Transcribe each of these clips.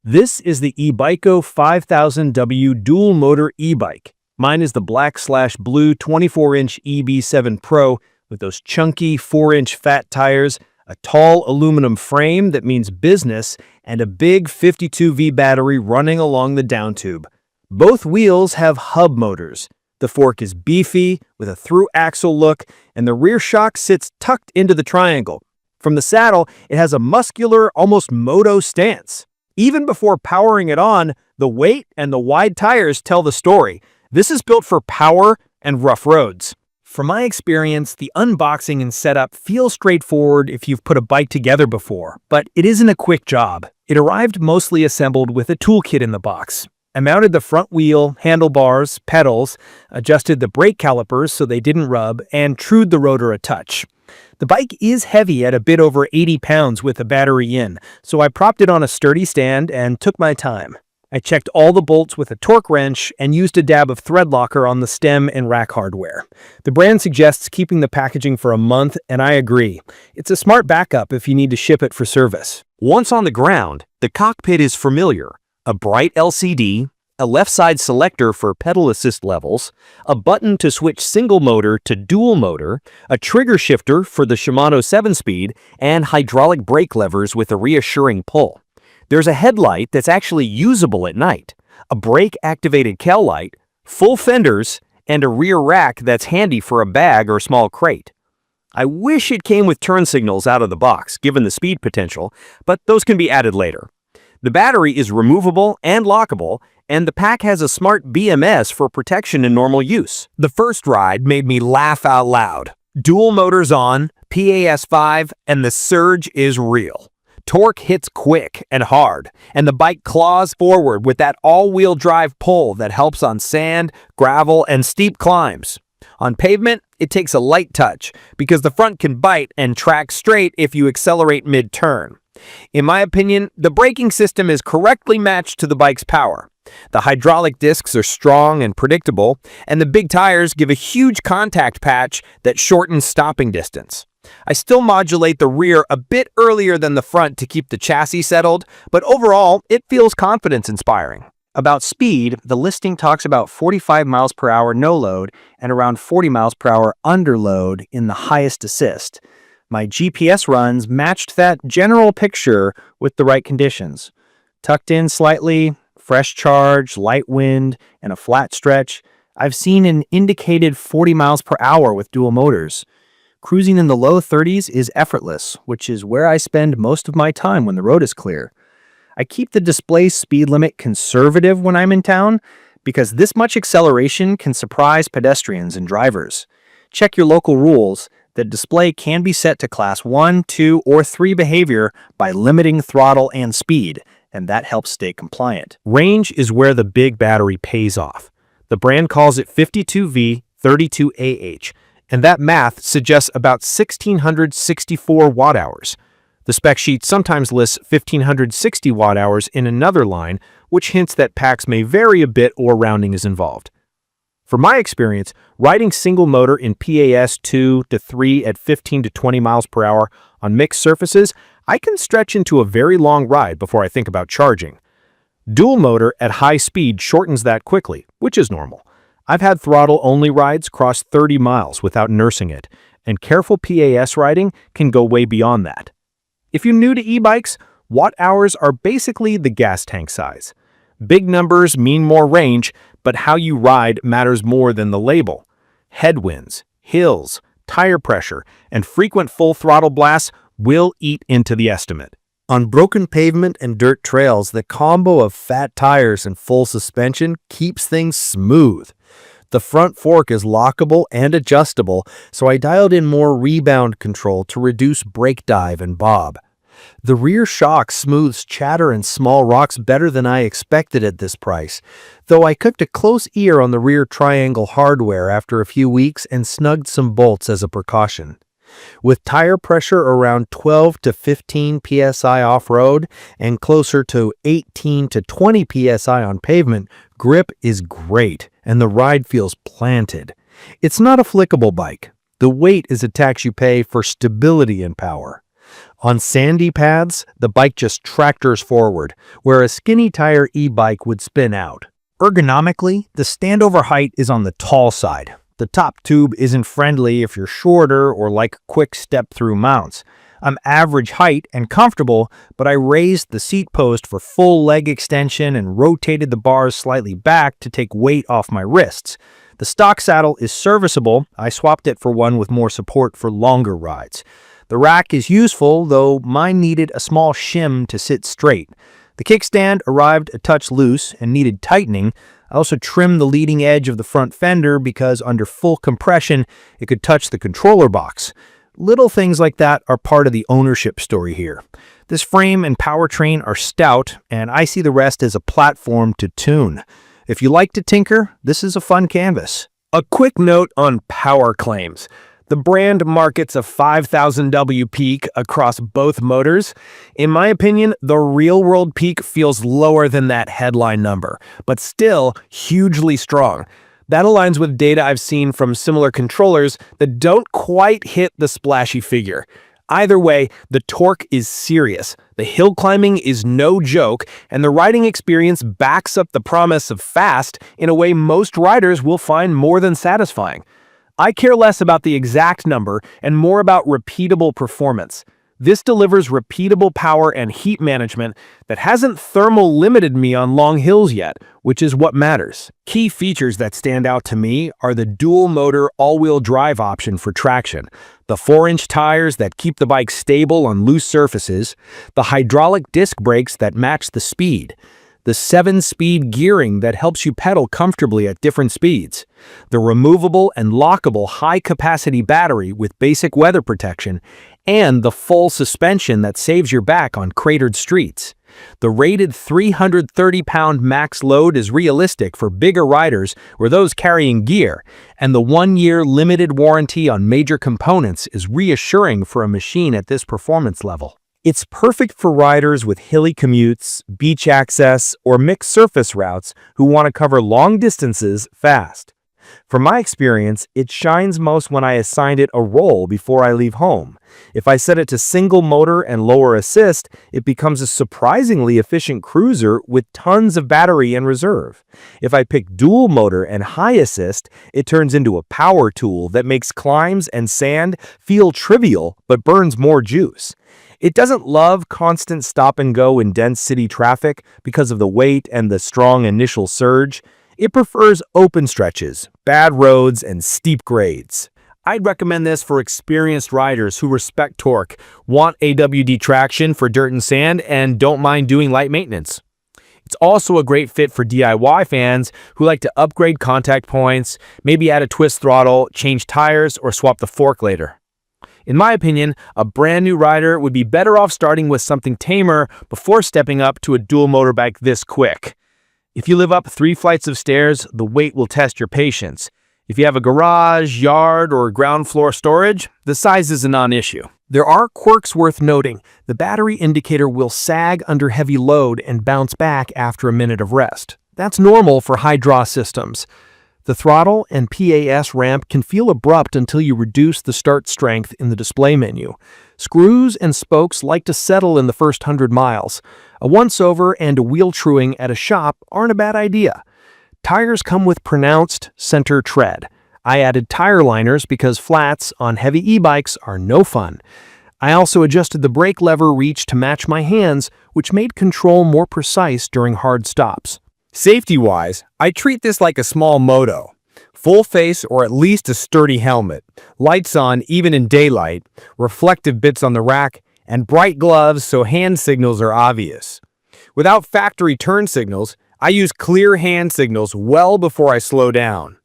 This is the EBycco 5000W dual motor e-bike. Mine is the black/blue 24-inch EB7 Pro with those chunky 4-inch fat tires, a tall aluminum frame that means business, and a big 52V battery running along the down tube. Both wheels have hub motors. The fork is beefy with a through-axle look, and the rear shock sits tucked into the triangle. From the saddle, it has a muscular, almost moto stance. Even before powering it on, the weight and the wide tires tell the story. This is built for power and rough roads. From my experience, the unboxing and setup feels straightforward if you've put a bike together before, but it isn't a quick job. It arrived mostly assembled with a toolkit in the box. I mounted the front wheel, handlebars, pedals, adjusted the brake calipers so they didn't rub, and trued the rotor a touch. The bike is heavy at a bit over 80 pounds with the battery in, so I propped it on a sturdy stand and took my time. I checked all the bolts with a torque wrench and used a dab of thread locker on the stem and rack hardware. The brand suggests keeping the packaging for a month, and I agree. It's a smart backup if you need to ship it for service. Once on the ground, the cockpit is familiar. A bright LCD, a left side selector for pedal assist levels, a button to switch single motor to dual motor, a trigger shifter for the Shimano 7-speed, and hydraulic brake levers with a reassuring pull. There's a headlight that's actually usable at night, a brake-activated tail light, full fenders, and a rear rack that's handy for a bag or small crate. I wish it came with turn signals out of the box, given the speed potential, but those can be added later. The battery is removable and lockable, and the pack has a smart BMS for protection in normal use. The first ride made me laugh out loud. Dual motors on, PAS 5, and the surge is real. Torque hits quick and hard, and the bike claws forward with that all-wheel drive pull that helps on sand, gravel, and steep climbs. On pavement, it takes a light touch because the front can bite and track straight if you accelerate mid-turn. In my opinion, the braking system is correctly matched to the bike's power. The hydraulic discs are strong and predictable, and the big tires give a huge contact patch that shortens stopping distance. I still modulate the rear a bit earlier than the front to keep the chassis settled, but overall, it feels confidence-inspiring. About speed, the listing talks about 45 miles per hour no load and around 40 miles per hour under load in the highest assist. My GPS runs matched that general picture with the right conditions. Tucked in slightly, fresh charge, light wind, and a flat stretch, I've seen an indicated 40 miles per hour with dual motors. Cruising in the low 30s is effortless, which is where I spend most of my time when the road is clear. I keep the display speed limit conservative when I'm in town because this much acceleration can surprise pedestrians and drivers. Check your local rules. The display can be set to class 1, 2, or 3 behavior by limiting throttle and speed, and that helps stay compliant. Range is where the big battery pays off. The brand calls it 52V 32AH, and that math suggests about 1,664 watt-hours. The spec sheet sometimes lists 1,560 watt-hours in another line, which hints that packs may vary a bit or rounding is involved. From my experience, riding single motor in PAS 2 to 3 at 15 to 20 miles per hour on mixed surfaces, I can stretch into a very long ride before I think about charging. Dual motor at high speed shortens that quickly, which is normal. I've had throttle-only rides cross 30 miles without nursing it, and careful PAS riding can go way beyond that. If you're new to e-bikes, watt-hours are basically the gas tank size. Big numbers mean more range, but how you ride matters more than the label. Headwinds, hills, tire pressure, and frequent full throttle blasts will eat into the estimate. On broken pavement and dirt trails, the combo of fat tires and full suspension keeps things smooth. The front fork is lockable and adjustable, so I dialed in more rebound control to reduce brake dive and bob. The rear shock smooths chatter and small rocks better than I expected at this price, though I cooked a close ear on the rear triangle hardware after a few weeks and snugged some bolts as a precaution. With tire pressure around 12 to 15 psi off-road and closer to 18 to 20 psi on pavement, grip is great and the ride feels planted. It's not a flickable bike. The weight is a tax you pay for stability and power. On sandy paths, the bike just tractors forward, where a skinny tire e-bike would spin out. Ergonomically, the standover height is on the tall side. The top tube isn't friendly if you're shorter or like quick step-through mounts. I'm average height and comfortable, but I raised the seat post for full leg extension and rotated the bars slightly back to take weight off my wrists. The stock saddle is serviceable. I swapped it for one with more support for longer rides. The rack is useful, though mine needed a small shim to sit straight. The kickstand arrived a touch loose and needed tightening. I also trimmed the leading edge of the front fender because under full compression, it could touch the controller box. Little things like that are part of the ownership story here. This frame and powertrain are stout, and I see the rest as a platform to tune. If you like to tinker, this is a fun canvas. A quick note on power claims. The brand markets a 5000W peak across both motors. In my opinion, the real-world peak feels lower than that headline number, but still hugely strong. That aligns with data I've seen from similar controllers that don't quite hit the splashy figure. Either way, the torque is serious, the hill climbing is no joke, and the riding experience backs up the promise of fast in a way most riders will find more than satisfying. I care less about the exact number and more about repeatable performance. This delivers repeatable power and heat management that hasn't thermal limited me on long hills yet, which is what matters. Key features that stand out to me are the dual-motor all-wheel drive option for traction, the 4-inch tires that keep the bike stable on loose surfaces, the hydraulic disc brakes that match the speed, the 7-speed gearing that helps you pedal comfortably at different speeds, the removable and lockable high-capacity battery with basic weather protection, and the full suspension that saves your back on cratered streets. The rated 330-pound max load is realistic for bigger riders or those carrying gear, and the 1-year limited warranty on major components is reassuring for a machine at this performance level. It's perfect for riders with hilly commutes, beach access, or mixed surface routes who want to cover long distances fast. From my experience, it shines most when I assigned it a role before I leave home. If I set it to single motor and lower assist, it becomes a surprisingly efficient cruiser with tons of battery and reserve. If I pick dual motor and high assist, it turns into a power tool that makes climbs and sand feel trivial but burns more juice. It doesn't love constant stop and go in dense city traffic because of the weight and the strong initial surge. It prefers open stretches, bad roads, and steep grades. I'd recommend this for experienced riders who respect torque, want AWD traction for dirt and sand, and don't mind doing light maintenance. It's also a great fit for DIY fans who like to upgrade contact points, maybe add a twist throttle, change tires, or swap the fork later. In my opinion, a brand new rider would be better off starting with something tamer before stepping up to a dual motor bike this quick. If you live up 3 flights of stairs, the weight will test your patience. If you have a garage, yard, or ground floor storage, the size is a non-issue. There are quirks worth noting. The battery indicator will sag under heavy load and bounce back after a minute of rest. That's normal for high-draw systems. The throttle and PAS ramp can feel abrupt until you reduce the start strength in the display menu. Screws and spokes like to settle in the first 100 miles. A once-over and a wheel truing at a shop aren't a bad idea. Tires come with pronounced center tread. I added tire liners because flats on heavy e-bikes are no fun. I also adjusted the brake lever reach to match my hands, which made control more precise during hard stops. Safety-wise, I treat this like a small moto. Full face or at least a sturdy helmet, lights on even in daylight, reflective bits on the rack, and bright gloves so hand signals are obvious. Without factory turn signals, I use clear hand signals well before I slow down.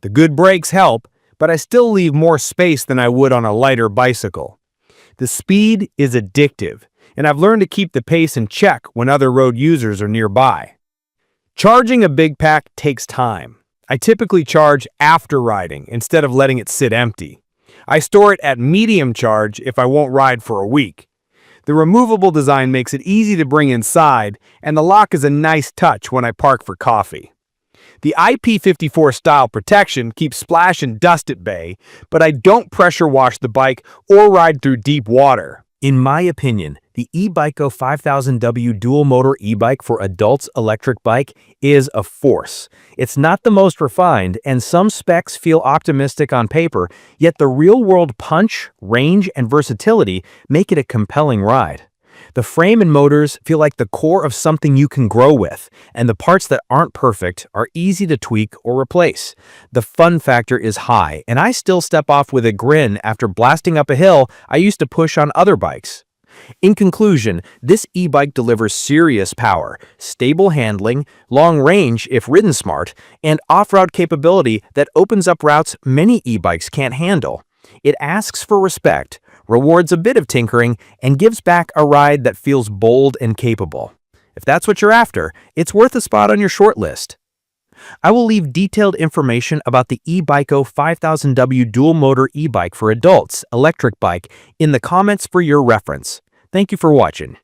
The good brakes help, but I still leave more space than I would on a lighter bicycle. The speed is addictive, and I've learned to keep the pace in check when other road users are nearby. Charging a big pack takes time. I typically charge after riding instead of letting it sit empty. I store it at medium charge if I won't ride for a week. The removable design makes it easy to bring inside, and the lock is a nice touch when I park for coffee. The IP54 style protection keeps splash and dust at bay, but I don't pressure wash the bike or ride through deep water. In my opinion, the EBycco 5000W dual-motor e-bike for adults electric bike is a force. It's not the most refined, and some specs feel optimistic on paper, yet the real-world punch, range, and versatility make it a compelling ride. The frame and motors feel like the core of something you can grow with, and the parts that aren't perfect are easy to tweak or replace. The fun factor is high, and I still step off with a grin after blasting up a hill I used to push on other bikes. In conclusion, this e-bike delivers serious power, stable handling, long range if ridden smart, and off-road capability that opens up routes many e-bikes can't handle. It asks for respect, rewards a bit of tinkering, and gives back a ride that feels bold and capable. If that's what you're after, it's worth a spot on your short list. I will leave detailed information about the EBycco 5000W dual-motor e-bike for adults electric bike in the comments for your reference. Thank you for watching.